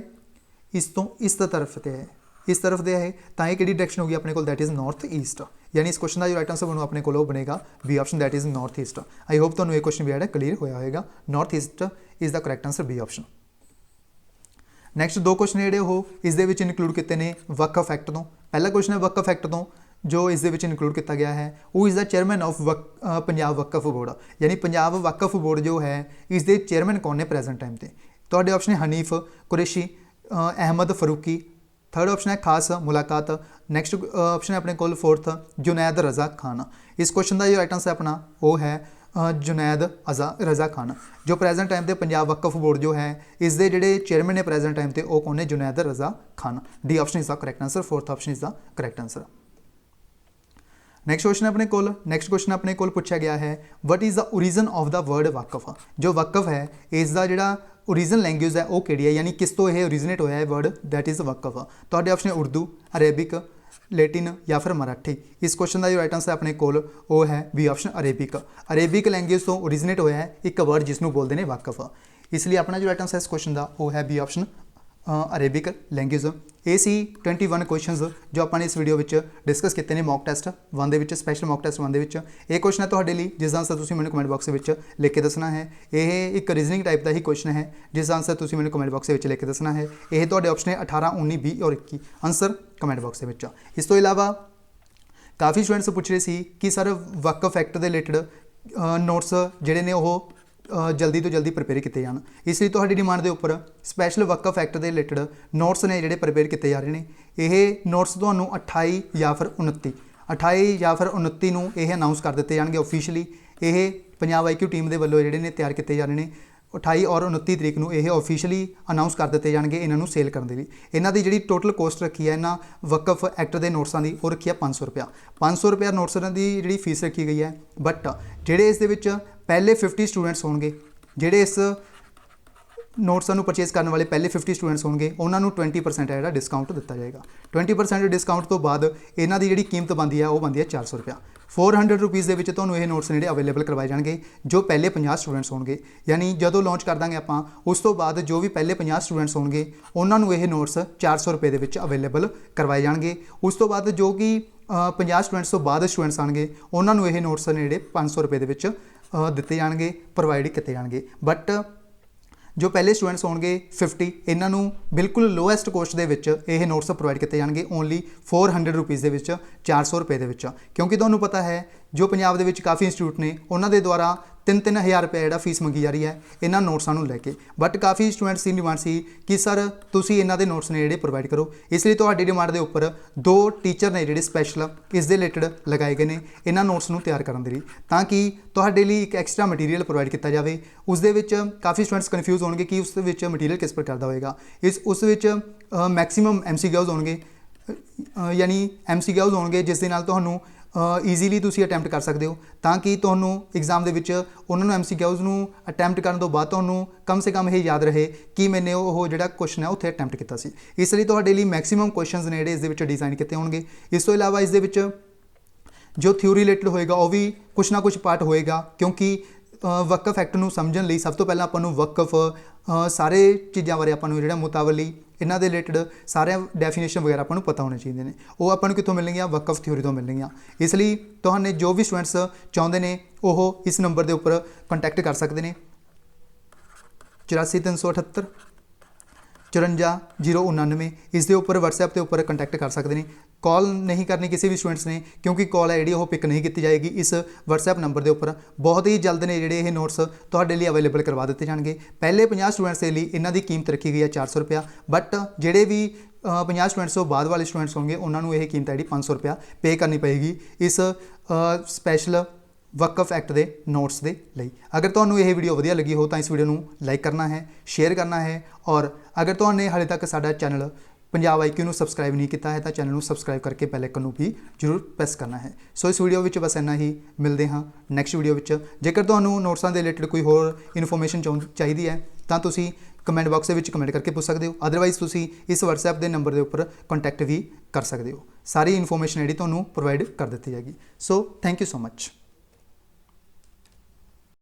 इस तो इस तरफ से है, इस तरफ से है, तो यह कि डायरैक्शन होगी अपने को, दैट इज़ नॉर्थ ईस्ट। यानी इस क्वेश्चन का जो राइट आंसर बनू अपने को बनेगा B option, that is north east. I hope तो ये क्वेश्चन भी है क्लीयर होया होगा। North east is the correct answer, B option. Next 2 question जोड़े वो इस इनकलूड किए हैं वक्फ फैक्ट तो। पहला क्वेश्चन है वक्फ फैक्ट तो, जो इस इनकलूड किया गया है, वो is the chairman of Punjab Waqf board. यानी पंजाब वक्फ बोर्ड जो है, इसके चेयरमैन कौन ने प्रेजेंट टाइम पर। तो ऑप्शन है हनीफ कुरैशी, अहमद फरूकी। थर्ड ऑप्शन है खास मुलाकात। नैक्सट ऑप्शन है अपने को 4th जुनैद रज़ा खान। इस क्वेश्चन का जो राइट आंसर अपना वो है जुनैद रज़ा खान। जो प्रेजेंट टाइम पे पंजाब वक्फ बोर्ड जो है, इसके जोड़े चेयरमैन ने प्रेजेंट टाइम पे वो कौन है, Junaid Raza Khan. D option is the correct answer, 4th option is the correct answer. Next question अपने को नैक्सट क्वेश्चन अपने को पूछा गया है, what is the origin of the word waqf. जो वक्फ है इसका जोड़ा ओरिजिनल लैंग्वेज है वो किहड़ी है, यानी किस तो यह ओरिजिनेट होया है वर्ड, दैट इज़ वक्फ। तो ऑप्शन है उर्दू, अरेबिक, लैटिन या फिर मराठी। इस क्वेश्चन का जो राइट आंसर अपने को वो है B option Arabic. Arabic language तो ओरिजिनेट होया है एक वर्ड जिसनों बोलते हैं वक्फ, इसलिए अपना जो राइट आंसर इस क्वेश्चन का वो है बी ऑप्शन अरेबिक लैंग्वेज। ये सी 21 क्वेश्चन जो अपने इस वीडियो में डिस्कस किए हैं मॉक टेस्ट 1 के स्पैशल मॉक टेस्ट 1 के। क्वेश्चन है तुहाडे लई जिसका आंसर तुसीं मैनूं कमेंट बॉक्स में लिख के दसना है। यह एक रीजनिंग टाइप का ही क्वेश्चन है जिसका आंसर तुसीं मैनूं कमेंट बॉक्स में लिख के दसना है। यह तुहाडे ऑप्शन है 18, 19, 20 और 21, आंसर कमेंट बॉक्स में। इस तो इलावा काफ़ी स्टूडेंट्स पूछ रहे थे कि सर वक्फ फैक्ट के रिलेटेड नोट्स जोड़े ने वो जल्दी तो जल्दी प्रिपेयर किए जान, इसलिए तुहाडी डिमांड के उपर स्पैशल वक्फ फैक्ट के रिलेटेड नोट्स ने जोड़े प्रिपेयर किए जा रहे हैं। ये नोट्स तुहानूं 28 या फिर 29 या फिर 29 नूं ये अनाउंस कर दिए जाएंगे ऑफिशियली। ये पंजाब IQ टीम के वलों जोड़े ने तैयार किए जा रहे हैं। 28 और 29 तरीक को यह ऑफिशियली अनाउंस कर दिए जाएंगे इन्हों सेल करने के लिए। इन्हों की जी टोटल कॉस्ट रखी है इन्होंने वक्फ एक्ट के नोट्सों की वो रखी है 500 रुपया। 500 रुपया नोट्स की जी फीस रखी गई है। बट जोड़े इस पहले 50 स्टूडेंट्स होंगे जोड़े इस ਨੋਟਸਾਂ ਨੂੰ ਪਰਚੇਸ ਕਰਨ ਵਾਲੇ ਪਹਿਲੇ 50 ਸਟੂਡੈਂਟਸ ਹੋਣਗੇ ਉਹਨਾਂ ਨੂੰ 20% ਹੈ ਜਿਹੜਾ ਡਿਸਕਾਊਂਟ ਦਿੱਤਾ ਜਾਏਗਾ। 20% ਡਿਸਕਾਊਂਟ ਤੋਂ ਬਾਅਦ ਇਹਨਾਂ ਦੀ ਜਿਹੜੀ ਕੀਮਤ ਬਣਦੀ ਹੈ ਉਹ ਬਣਦੀ ਹੈ 400 ਰੁਪਇਆ। 400 ਰੁਪੀਜ਼ ਦੇ ਵਿੱਚ ਤੁਹਾਨੂੰ ਇਹ ਨੋਟਸ ਜਿਹੜੇ ਅਵੇਲੇਬਲ ਕਰਵਾਏ ਜਾਣਗੇ ਜੋ ਪਹਿਲੇ 50 ਸਟੂਡੈਂਟਸ ਹੋਣਗੇ। ਯਾਨੀ ਜਦੋਂ ਲਾਂਚ ਕਰ ਦਾਂਗੇ ਆਪਾਂ ਉਸ ਤੋਂ ਬਾਅਦ ਜੋ ਵੀ ਪਹਿਲੇ 50 ਸਟੂਡੈਂਟਸ ਹੋਣਗੇ ਉਹਨਾਂ ਨੂੰ ਇਹ ਨੋਟਸ 400 ਰੁਪਏ ਦੇ ਵਿੱਚ ਅਵੇਲੇਬਲ ਕਰਵਾਏ ਜਾਣਗੇ। ਉਸ ਤੋਂ ਬਾਅਦ ਜੋ ਕਿ 50 ਸਟੂਡੈਂਟਸ ਤੋਂ ਬਾਅਦ ਸਟੂਡੈਂਟਸ ਆਣਗੇ ਉਹਨਾਂ ਨੂੰ ਇਹ ਨੋਟਸ ਨੇ ਜਿਹੜੇ 500 ਰੁਪਏ ਦੇ ਵਿੱਚ ਦਿੱਤੇ ਜਾਣਗੇ, ਪ੍ਰੋਵਾਈਡ ਕੀਤੇ ਜਾਣਗੇ। ਬਟ ਜੋ ਪਹਿਲੇ ਸਟੂਡੈਂਟਸ ਹੋਣਗੇ 50 ਇਹਨਾਂ ਨੂੰ ਬਿਲਕੁਲ ਲੋਐਸਟ ਕੋਸਟ ਦੇ ਵਿੱਚ ਇਹ ਨੋਟਸ ਪ੍ਰੋਵਾਈਡ ਕੀਤੇ ਜਾਣਗੇ ਓਨਲੀ 400 ਰੁਪੀਜ਼ ਦੇ ਵਿੱਚ, 400 ਰੁਪਏ ਦੇ ਵਿੱਚ। ਕਿਉਂਕਿ ਤੁਹਾਨੂੰ ਪਤਾ ਹੈ ਜੋ ਪੰਜਾਬ ਦੇ ਵਿੱਚ ਕਾਫੀ ਇੰਸਟੀਚਿਊਟ ਨੇ ਉਹਨਾਂ ਦੇ ਦੁਆਰਾ 3-3 ਹਜ਼ਾਰ ਰੁਪਏ ਜਿਹੜਾ ਫੀਸ ਮੰਗੀ ਜਾ ਰਹੀ ਹੈ ਇਹਨਾਂ ਨੋਟਸਾਂ ਨੂੰ ਲੈ ਕੇ। But coffee students the demand ਸੀ ਕਿ ਸਰ ਤੁਸੀਂ ਇਹਨਾਂ ਦੇ ਨੋਟਸ ਨੇ ਜਿਹੜੇ ਪ੍ਰੋਵਾਈਡ ਕਰੋ। ਇਸ ਲਈ ਤੁਹਾਡੀ ਡਿਮਾਂਡ ਦੇ ਉੱਪਰ 2 ਟੀਚਰ ਨੇ ਜਿਹੜੇ ਸਪੈਸ਼ਲ ਇਸ ਦੇ ਰਿਲੇਟਡ ਲਗਾਏ ਗਏ ਨੇ ਇਹਨਾਂ ਨੋਟਸ ਨੂੰ ਤਿਆਰ ਕਰਨ ਦੇ ਲਈ, ਤਾਂ ਕਿ ਤੁਹਾਡੇ ਲਈ ਇੱਕ ਐਕਸਟਰਾ ਮਟੀਰੀਅਲ ਪ੍ਰੋਵਾਈਡ ਕੀਤਾ ਜਾਵੇ। ਉਸ ਦੇ ਵਿੱਚ ਕਾਫੀ ਸਟੂਡੈਂਟਸ ਕਨਫਿਊਜ਼ ਹੋਣਗੇ ਕਿ ਉਸ ਦੇ ਵਿੱਚ ਮਟੀਰੀਅਲ ਕਿਸ ਪ੍ਰਕਾਰ ਦਾ ਹੋਏਗਾ। ਉਸ ਵਿੱਚ ਮੈਕਸਿਮਮ MCQs ਹੋਣਗੇ, ਯਾਨੀ MCQs ਹੋਣਗੇ ਜਿਸ ਦੇ ਨਾਲ ਤੁਹਾਨੂੰ ਈਜ਼ੀਲੀ ਤੁਸੀਂ ਅਟੈਂਪਟ ਕਰ ਸਕਦੇ ਹੋ, ਤਾਂ ਕਿ ਤੁਹਾਨੂੰ ਐਗਜ਼ਾਮ ਦੇ ਵਿੱਚ ਉਹਨਾਂ ਨੂੰ MCQs ਨੂੰ ਅਟੈਂਪਟ ਕਰਨ ਤੋਂ ਬਾਅਦ ਤੁਹਾਨੂੰ ਕਮ ਸੇ ਕਮ ਇਹ ਯਾਦ ਰਹੇ ਕਿ ਮੈਨੇ ਉਹ ਜਿਹੜਾ ਕੁਐਸਚਨ ਹੈ ਉੱਥੇ ਅਟੈਂਪਟ ਕੀਤਾ ਸੀ। ਇਸ ਲਈ ਤੁਹਾਡੇ ਲਈ ਮੈਕਸਿਮਮ ਕੁਐਸਚਨਸ ਨੇ ਜਿਹੜੇ ਇਸ ਦੇ ਵਿੱਚ ਡਿਜ਼ਾਈਨ ਕੀਤੇ ਹੋਣਗੇ। ਇਸ ਤੋਂ ਇਲਾਵਾ ਇਸ ਦੇ ਵਿੱਚ ਜੋ ਥਿਊਰੀ ਰਿਲੇਟਡ ਹੋਏਗਾ ਉਹ ਵੀ ਕੁਛ ਨਾ ਕੁਛ ਪਾਰਟ ਹੋਏਗਾ, ਕਿਉਂਕਿ ਵਕਫ ਐਕਟ ਨੂੰ ਸਮਝਣ ਲਈ ਸਭ ਤੋਂ ਪਹਿਲਾਂ ਆਪਾਂ ਨੂੰ ਵਕਫ ਸਾਰੇ ਚੀਜ਼ਾਂ ਬਾਰੇ ਆਪਾਂ ਨੂੰ ਜਿਹੜਾ ਮੁਤਾਵਲੀ ਇਹਨਾਂ ਦੇ ਰਿਲੇਟਡ ਸਾਰੇ ਡੈਫੀਨੇਸ਼ਨ ਵਗੈਰਾ ਆਪਾਂ ਨੂੰ ਪਤਾ ਹੋਣੇ ਚਾਹੀਦੇ ਨੇ। ਉਹ ਆਪਾਂ ਨੂੰ ਕਿੱਥੋਂ ਮਿਲਣਗੀਆਂ? ਵਕਫ ਥਿਊਰੀ ਤੋਂ ਮਿਲਣਗੀਆਂ। ਇਸ ਲਈ ਤੁਹਾਨੂੰ ਜੋ ਵੀ ਸਟੂਡੈਂਟਸ ਚਾਹੁੰਦੇ ਨੇ ਉਹ ਇਸ ਨੰਬਰ ਦੇ ਉੱਪਰ ਕੰਟੈਕਟ ਕਰ ਸਕਦੇ ਨੇ 84 378 54 099। ਇਸ ਦੇ ਉੱਪਰ WhatsApp ਦੇ ਉੱਪਰ ਕੰਟੈਕਟ ਕਰ ਸਕਦੇ ਨੇ। ਕਾਲ ਨਹੀਂ ਕਰਨੀ ਕਿਸੇ ਵੀ ਸਟੂਡੈਂਟਸ ਨੇ, ਕਿਉਂਕਿ ਕਾਲ ਹੈ ਜਿਹੜੀ ਉਹ ਪਿਕ ਨਹੀਂ ਕੀਤੀ ਜਾਏਗੀ ਇਸ WhatsApp ਨੰਬਰ ਦੇ ਉੱਪਰ। ਬਹੁਤ ਹੀ ਜਲਦ ਨੇ ਜਿਹੜੇ ਇਹ ਨੋਟਸ ਤੁਹਾਡੇ ਲਈ ਅਵੇਲੇਬਲ ਕਰਵਾ ਦਿੱਤੇ ਜਾਣਗੇ। ਪਹਿਲੇ 50 ਸਟੂਡੈਂਟਸ ਦੇ ਲਈ ਇਹਨਾਂ ਦੀ ਕੀਮਤ ਰੱਖੀ ਗਈ ਹੈ 400 ਰੁਪਇਆ। ਬਟ ਜਿਹੜੇ ਵੀ 50 ਸਟੂਡੈਂਟਸ ਤੋਂ ਬਾਅਦ ਵਾਲੇ ਸਟੂਡੈਂਟਸ ਹੋਣਗੇ ਉਹਨਾਂ ਨੂੰ ਇਹ ਕੀਮਤ ਜਿਹੜੀ 500 ਰੁਪਇਆ ਪੇ ਕਰਨੀ ਪਏਗੀ ਇਸ ਸਪੈਸ਼ਲ ਵਕਫ ਐਕਟ ਦੇ ਨੋਟਸ ਦੇ ਲਈ। ਅਗਰ ਤੁਹਾਨੂੰ ਇਹ ਵੀਡੀਓ ਵਧੀਆ ਲੱਗੀ ਹੋ ਤਾਂ ਇਸ ਵੀਡੀਓ ਨੂੰ ਲਾਈਕ ਕਰਨਾ ਹੈ, ਸ਼ੇਅਰ ਕਰਨਾ ਹੈ, ਔਰ ਅਗਰ ਤੁਹਾਨੇ ਹਾਲੇ ਤੱਕ ਸਾਡਾ ਚੈਨਲ ਪੰਜਾਬ IQ ਨੂੰ ਸਬਸਕ੍ਰਾਈਬ ਨਹੀਂ ਕੀਤਾ ਹੈ ਤਾਂ ਚੈਨਲ ਨੂੰ ਸਬਸਕ੍ਰਾਈਬ ਕਰਕੇ ਬੈਲ ਆਈਕਨ ਨੂੰ ਵੀ ਜ਼ਰੂਰ ਪ੍ਰੈਸ ਕਰਨਾ ਹੈ। ਸੋ ਇਸ ਵੀਡੀਓ ਵਿੱਚ ਬਸ ਇੰਨਾ ਹੀ, ਮਿਲਦੇ ਹਾਂ ਨੈਕਸਟ ਵੀਡੀਓ ਵਿੱਚ। ਜੇਕਰ ਤੁਹਾਨੂੰ ਨੋਟਸਾਂ ਦੇ ਰਿਲੇਟਡ ਕੋਈ ਹੋਰ ਇਨਫੋਰਮੇਸ਼ਨ ਚਾਹੀਦੀ ਹੈ ਤਾਂ ਤੁਸੀਂ ਕਮੈਂਟ ਬਾਕਸ ਦੇ ਵਿੱਚ ਕਮੈਂਟ ਕਰਕੇ ਪੁੱਛ ਸਕਦੇ ਹੋ। ਅਦਰਵਾਈਜ਼ ਤੁਸੀਂ ਇਸ WhatsApp ਦੇ ਨੰਬਰ ਦੇ ਉੱਪਰ ਕੰਟੈਕਟ ਵੀ ਕਰ ਸਕਦੇ ਹੋ। ਸਾਰੀ ਇਨਫੋਰਮੇਸ਼ਨ ਜਿਹੜੀ ਤੁਹਾਨੂੰ ਪ੍ਰੋਵਾਈਡ ਕਰ ਦਿੱਤੀ ਜਾਏਗੀ। So thank you so much.